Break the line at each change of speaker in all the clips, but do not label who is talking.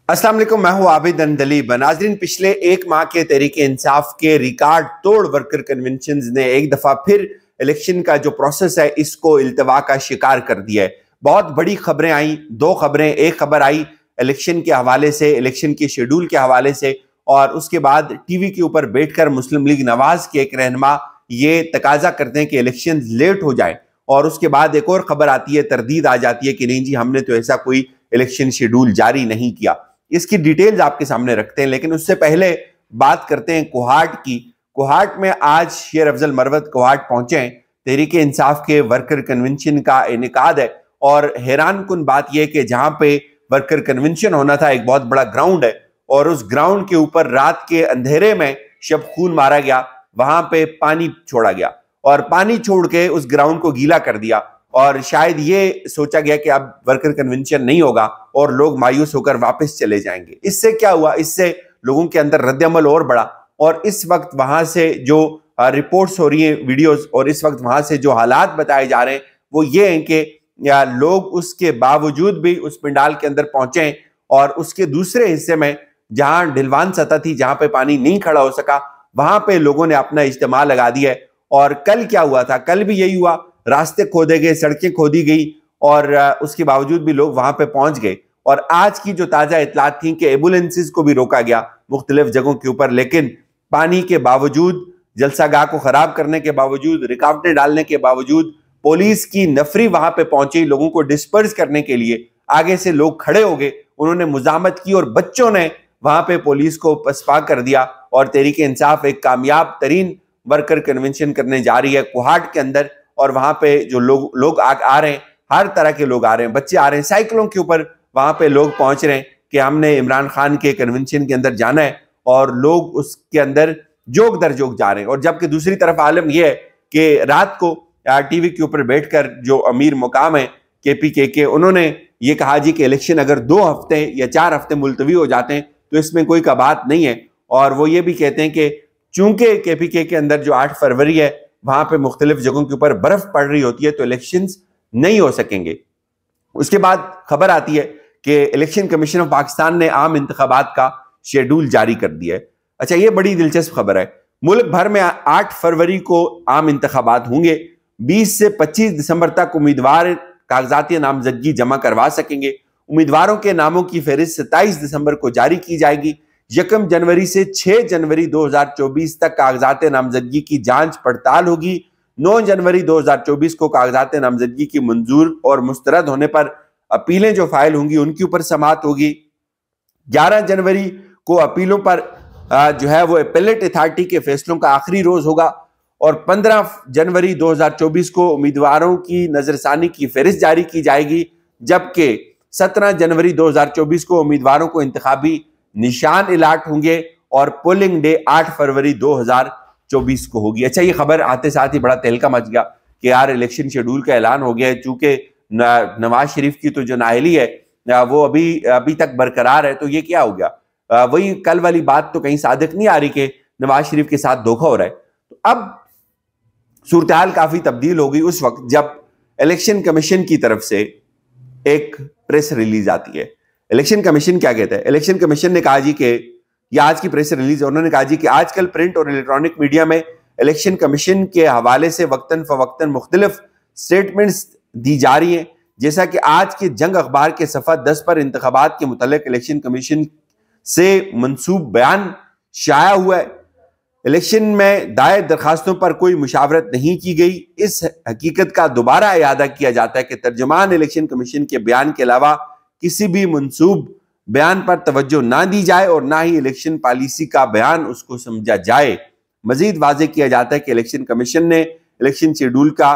अस्सलाम वालेकुम, मैं हूं आबिद अंदलीब। नाज़रीन, पिछले एक माह के तहरीक इंसाफ के रिकॉर्ड तोड़ वर्कर कन्वेंशन ने एक दफा फिर इलेक्शन का जो प्रोसेस है इसको इल्तवा का शिकार कर दिया है। बहुत बड़ी खबरें आई, दो खबरें। एक खबर आई इलेक्शन के हवाले से, इलेक्शन के शेड्यूल के हवाले से, और उसके बाद टीवी के ऊपर बैठकर मुस्लिम लीग नवाज के एक रहनुमा ये तकाजा करते हैं कि इलेक्शन लेट हो जाए, और उसके बाद एक और खबर आती है, तरदीद आ जाती है कि नहीं जी, हमने तो ऐसा कोई इलेक्शन शेड्यूल जारी नहीं किया। इसकी डिटेल्स आपके सामने रखते हैं, लेकिन उससे पहले बात करते हैं कोहाट की। कोहाट में आज शेर अफजल मरवत कोहाट पहुंचे हैं। तहरीक इंसाफ के वर्कर कन्वेंशन का इनेकाद है, और हैरान कुन बात यह कि जहां पे वर्कर कन्वेंशन होना था एक बहुत बड़ा ग्राउंड है, और उस ग्राउंड के ऊपर रात के अंधेरे में शब खून मारा गया। वहां पे पानी छोड़ा गया, और पानी छोड़ के उस ग्राउंड को गीला कर दिया, और शायद ये सोचा गया कि अब वर्कर कन्वेंशन नहीं होगा और लोग मायूस होकर वापस चले जाएंगे। इससे क्या हुआ, इससे लोगों के अंदर रद्दअमल और बढ़ा, और इस वक्त वहां से जो रिपोर्ट्स हो रही हैं, वीडियोस, और इस वक्त वहां से जो हालात बताए जा रहे हैं वो ये हैं कि लोग उसके बावजूद भी उस पंडाल के अंदर पहुंचे, और उसके दूसरे हिस्से में जहां ढिलवान सतह थी, जहां पे पानी नहीं खड़ा हो सका, वहां पे लोगों ने अपना इज्तिमा लगा दिया है। और कल क्या हुआ था, कल भी यही हुआ, रास्ते खोदे गए, सड़कें खोदी गई, और उसके बावजूद भी लोग वहां पे पहुंच गए। और आज की जो ताजा इतलात थी कि एम्बुलेंसेज को भी रोका गया मुख्तलिफ जगहों के ऊपर, लेकिन पानी के बावजूद, जलसागाह को खराब करने के बावजूद, रुकावटें डालने के बावजूद, पुलिस की नफरी वहां पे पहुंची लोगों को डिस्पर्स करने के लिए। आगे से लोग खड़े हो गए, उन्होंने मुजामत की, और बच्चों ने वहां पे पुलिस को पसपा कर दिया, और तहरीक इंसाफ एक कामयाब तरीन वर्कर कन्वेंशन करने जा रही है कोहाट के अंदर। और वहां पे जो लोग आ रहे हैं, हर तरह के लोग आ रहे हैं, बच्चे आ रहे हैं, साइकिलों के ऊपर वहां पे लोग पहुंच रहे हैं कि हमने इमरान खान के कन्वेंशन के अंदर जाना है, और लोग उसके अंदर जोक दर जोक जा रहे हैं। और जबकि दूसरी तरफ आलम यह है कि रात को टीवी के ऊपर बैठकर जो अमीर मुकाम है KPK के, उन्होंने ये कहा जी कि इलेक्शन अगर 2 हफ्ते या 4 हफ्ते मुलतवी हो जाते हैं तो इसमें कोई का बात नहीं है। और वो ये भी कहते हैं कि चूंकि KPK के अंदर जो 8 फरवरी है वहां पे मुख्तलिफ जगहों के ऊपर बर्फ पड़ रही होती है, तो इलेक्शंस नहीं हो सकेंगे। उसके बाद खबर आती है कि इलेक्शन कमीशन ऑफ पाकिस्तान ने आम इंतखाबात का शेड्यूल जारी कर दिया है। अच्छा, ये बड़ी दिलचस्प खबर है। मुल्क भर में 8 फरवरी को आम इंतखाबात होंगे। 20 से 25 दिसंबर तक उम्मीदवार कागजाती नामजदगी जमा करवा सकेंगे। उम्मीदवारों के नामों की फहरिस्त 27 दिसंबर को जारी की जाएगी। 1 जनवरी से 6 जनवरी 2024 तक कागजात नामजदगी की जांच पड़ताल होगी। 9 जनवरी 2024 को कागजात नामजदगी की मंजूर और मुस्तरद होने पर अपीलें जो फाइल होंगी उनके ऊपर समाअत होगी। 11 जनवरी को अपीलों पर जो है वो एपेलेट अथॉरिटी के फैसलों का आखिरी रोज होगा, और 15 जनवरी 2024 को उम्मीदवारों की नजरसानी की फहरिस्त जारी की जाएगी। जबकि 17 जनवरी 2024 को उम्मीदवारों को इंतखाबी निशान अलाट होंगे, और पोलिंग डे 8 फरवरी 2024 को होगी। अच्छा, ये खबर आते साथ ही बड़ा तहलका मच गया कि यार इलेक्शन शेड्यूल का ऐलान हो गया है। चूंकि नवाज शरीफ की तो जो नाअहली है वो अभी तक बरकरार है, तो ये क्या हो गया? वही कल वाली बात तो कहीं सादिक नहीं आ रही कि नवाज शरीफ के साथ धोखा हो रहा है। तो अब सूरत हाल काफी तब्दील हो गई उस वक्त जब इलेक्शन कमीशन की तरफ से एक प्रेस रिलीज आती है। इलेक्शन कमीशन क्या कहता है? इलेक्शन कमीशन ने कहा जी कि ये आज की प्रेस रिलीज है, उन्होंने कहा जी कि आजकल प्रिंट और इलेक्ट्रॉनिक मीडिया में इलेक्शन कमीशन के हवाले से वक्तन फवक्तन मुख्तलिफ स्टेटमेंट्स दी जा रही हैं। जैसा कि आज के जंग अखबार के सफ़ा 10 पर इंतखाबात के मुतालिक इलेक्शन कमीशन से मंसूब बयान शाया हुआ है। इलेक्शन में दायर दरखास्तों पर कोई मुशावरत नहीं की गई। इस हकीकत का दोबारा इयादा किया जाता है कि तर्जुमान इलेक्शन कमीशन के बयान के अलावा किसी भी मंसूब बयान पर तवज्जो ना दी जाए, और ना ही इलेक्शन पॉलिसी का बयान उसको समझा जाए। मजीद वाज़ेह किया जाता है कि इलेक्शन कमीशन ने इलेक्शन शेड्यूल का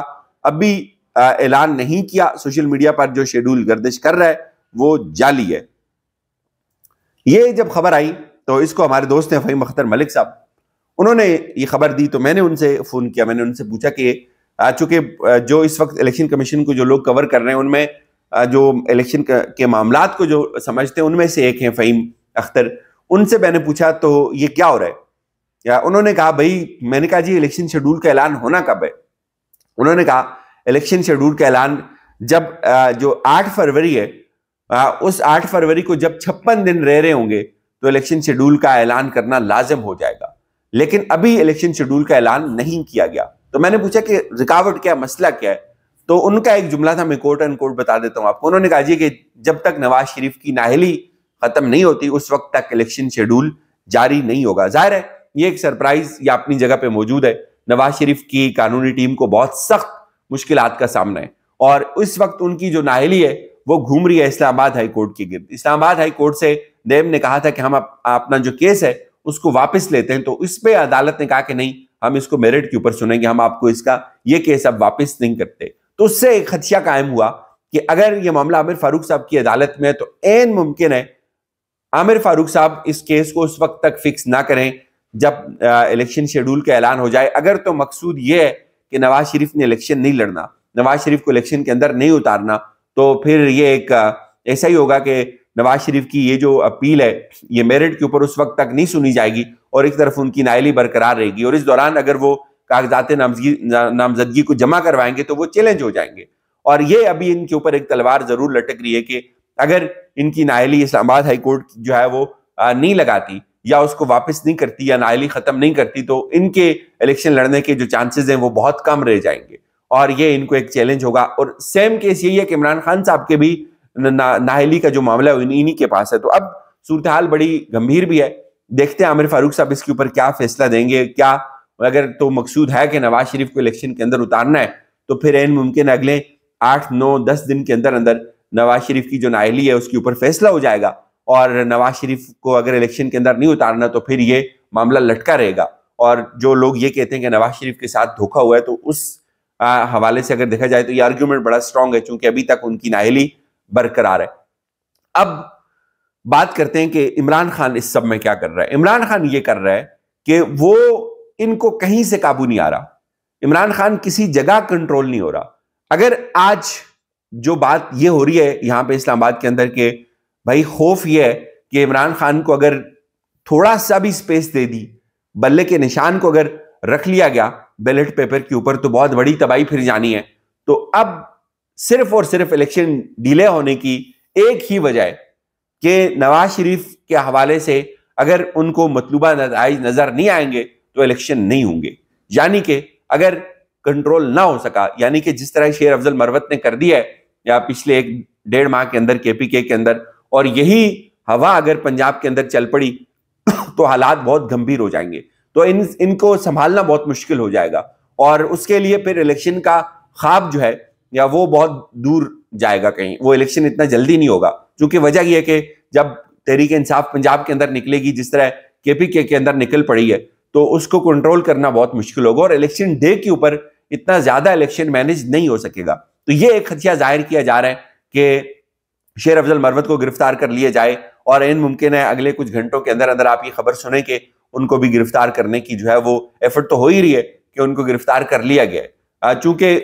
अभी ऐलान नहीं किया। सोशल मीडिया पर जो शेड्यूल गर्दिश कर रहा है वो जाली है। ये जब खबर आई तो इसको हमारे दोस्त हैं फ़हीम अख्तर मलिक साहब, उन्होंने ये खबर दी, तो मैंने उनसे फ़ोन किया। मैंने उनसे पूछा कि चूंकि जो इस वक्त इलेक्शन कमीशन को जो लोग कवर कर रहे हैं उनमें जो इलेक्शन के मामलात को जो समझते हैं उनमें से एक हैं फ़हीम अख्तर। उनसे मैंने पूछा तो ये क्या हो रहा है? या उन्होंने कहा भाई, मैंने कहा जी इलेक्शन शेड्यूल का ऐलान होना कब है? उन्होंने कहा इलेक्शन शेड्यूल का ऐलान जब जो 8 फरवरी है उस 8 फरवरी को जब 56 दिन रह रहे होंगे तो इलेक्शन शेड्यूल का ऐलान करना लाजिम हो जाएगा। लेकिन अभी इलेक्शन शेड्यूल का ऐलान नहीं किया गया। तो मैंने पूछा कि रुकावट क्या, मसला क्या है? तो उनका एक जुमला था, मैं कोट एंड कोट बता देता हूं आपको। उन्होंने कहा जी कि जब तक नवाज शरीफ की नाअहली खत्म नहीं होती उस वक्त तक इलेक्शन शेड्यूल जारी नहीं होगा। जाहिर है ये एक सरप्राइज या अपनी जगह पे मौजूद है। नवाज शरीफ की कानूनी टीम को बहुत सख्त मुश्किलात का सामना है और इस वक्त उनकी जो नाअहली है वो घूम रही है इस्लामाबाद हाई कोर्ट के गिर्द। इस्लामाबाद हाई कोर्ट से नेब ने कहा था कि हम अपना जो केस है उसको वापस लेते हैं, तो इस पे अदालत ने कहा कि नहीं, हम इसको मेरिट के ऊपर सुनेंगे, हम आपको इसका ये केस अब वापस नहीं करते। तो उससे एक खदशा कायम हुआ कि अगर ये मामला आमिर फारूक साहब की अदालत में है तो ऐन मुमकिन है आमिर फारूक साहब इस केस को उस वक्त तक फिक्स ना करें जब इलेक्शन शेड्यूल का ऐलान हो जाए। अगर तो मकसूद ये है कि नवाज शरीफ ने इलेक्शन नहीं लड़ना, नवाज शरीफ को इलेक्शन के अंदर नहीं उतारना, तो फिर ये एक ऐसा ही होगा कि नवाज शरीफ की ये जो अपील है ये मेरिट के ऊपर उस वक्त तक नहीं सुनी जाएगी और एक तरफ उनकी नाअहली बरकरार रहेगी और इस दौरान अगर वो कागजात नामजदगी को जमा करवाएंगे तो वो चैलेंज हो जाएंगे। और ये अभी इनके ऊपर एक तलवार जरूर लटक रही है कि अगर इनकी नाअहली इस्लामाबाद हाई कोर्ट जो है वो नहीं लगाती या उसको वापस नहीं करती या नाअहली खत्म नहीं करती तो इनके इलेक्शन लड़ने के जो चांसेस हैं वो बहुत कम रह जाएंगे और ये इनको एक चैलेंज होगा। और सेम केस यही है कि इमरान खान साहब के भी नाअहली का जो मामला है इन्हीं के पास है। तो अब सूरत हाल बड़ी गंभीर भी है। देखते हैं आमिर फारूक साहब इसके ऊपर क्या फैसला देंगे। क्या अगर तो मकसूद है कि नवाज शरीफ को इलेक्शन के अंदर उतारना है तो फिर ऐन मुमकिन अगले 8, 9, 10 दिन के अंदर अंदर नवाज शरीफ की जो नाअहली है उसके ऊपर फैसला हो जाएगा और नवाज शरीफ को अगर इलेक्शन के अंदर नहीं उतारना तो फिर ये मामला लटका रहेगा। और जो लोग ये कहते हैं कि नवाज शरीफ के साथ धोखा हुआ है तो उस हवाले से अगर देखा जाए तो ये आर्ग्यूमेंट बड़ा स्ट्रांग है क्योंकि अभी तक उनकी नाअहली बरकरार है। अब बात करते हैं कि इमरान खान इस सब में क्या कर रहा है। इमरान खान ये कर रहा है कि वो इनको कहीं से काबू नहीं आ रहा। इमरान खान किसी जगह कंट्रोल नहीं हो रहा। अगर आज जो बात ये हो रही है यहां पे इस्लामाबाद के अंदर के भाई खौफ ये है कि इमरान खान को अगर थोड़ा सा भी स्पेस दे दी, बल्ले के निशान को अगर रख लिया गया बैलेट पेपर के ऊपर तो बहुत बड़ी तबाही फिर जानी है। तो अब सिर्फ और सिर्फ इलेक्शन डिले होने की एक ही वजह है कि नवाज शरीफ के हवाले से अगर उनको मतलूबा नताइज नजर नहीं आएंगे तो इलेक्शन नहीं होंगे। यानी कि अगर कंट्रोल ना हो सका, यानी कि जिस तरह शेर अफजल मरवत ने कर दिया है या पिछले 1-1.5 माह के अंदर केपीके के अंदर, और यही हवा अगर पंजाब के अंदर चल पड़ी तो हालात बहुत गंभीर हो जाएंगे। तो इनको संभालना बहुत मुश्किल हो जाएगा और उसके लिए फिर इलेक्शन का ख्वाब जो है या वो बहुत दूर जाएगा, कहीं वो इलेक्शन इतना जल्दी नहीं होगा। क्योंकि वजह यह है कि जब तहरीक इंसाफ पंजाब के अंदर निकलेगी जिस तरह केपीके के अंदर निकल पड़ी है तो उसको कंट्रोल करना बहुत मुश्किल होगा और इलेक्शन डे के ऊपर इतना ज्यादा इलेक्शन मैनेज नहीं हो सकेगा। तो ये एक खदशा जाहिर किया जा रहा है कि शेर अफजल मरवत को गिरफ्तार कर लिया जाए और इन मुमकिन है अगले कुछ घंटों के अंदर अंदर आप ये खबर सुने कि उनको भी गिरफ्तार करने की जो है वो एफर्ट तो हो ही रही है कि उनको गिरफ्तार कर लिया गया। चूंकि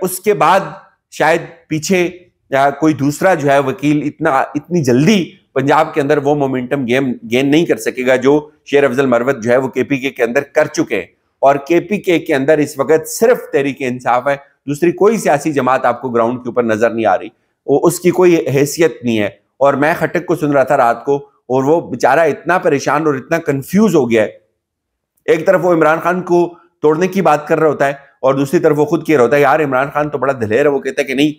उसके बाद शायद पीछे कोई दूसरा जो है वकील इतनी जल्दी पंजाब के अंदर वो मोमेंटम गेन नहीं कर सकेगा जो शेर अफजल मरवत जो है वो केपीके के अंदर कर चुके हैं। और केपीके के अंदर इस वक्त सिर्फ तहरीक इंसाफ है, दूसरी कोई सियासी जमात आपको ग्राउंड के ऊपर नजर नहीं आ रही, उसकी कोई हैसियत नहीं है। और मैं खटक को सुन रहा था रात को और वो बेचारा इतना परेशान और इतना कंफ्यूज हो गया है। एक तरफ वो इमरान खान को तोड़ने की बात कर रहा होता है और दूसरी तरफ वो खुद कह रहा होता है यार इमरान खान तो बड़ा दिलेर है, वो कहता है कि नहीं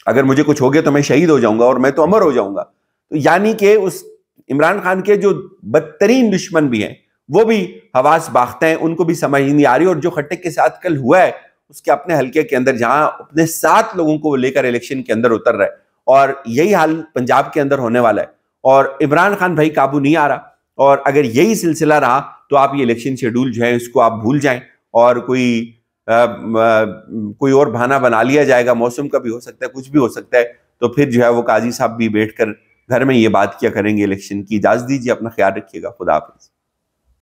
अगर मुझे कुछ हो गया तो मैं शहीद हो जाऊंगा और मैं तो अमर हो जाऊंगा। तो यानी कि उस इमरान खान के जो बदतरीन दुश्मन भी हैं वो भी हवास बाख्ते हैं, उनको भी समझ नहीं आ रही। और जो खट्टक के साथ कल हुआ है उसके अपने हल्के के अंदर जहां अपने 7 लोगों को लेकर इलेक्शन के अंदर उतर रहा है और यही हाल पंजाब के अंदर होने वाला है और इमरान खान भाई काबू नहीं आ रहा। और अगर यही सिलसिला रहा तो आप ये इलेक्शन शेड्यूल जो है इसको आप भूल जाएं और कोई और बहाना बना लिया जाएगा, मौसम का भी हो सकता है, कुछ भी हो सकता है। तो फिर जो है वो काजी साहब भी बैठकर घर में ये बात किया करेंगे इलेक्शन की। इजाजत दीजिए, अपना ख्याल रखिएगा, खुदा हाफिज।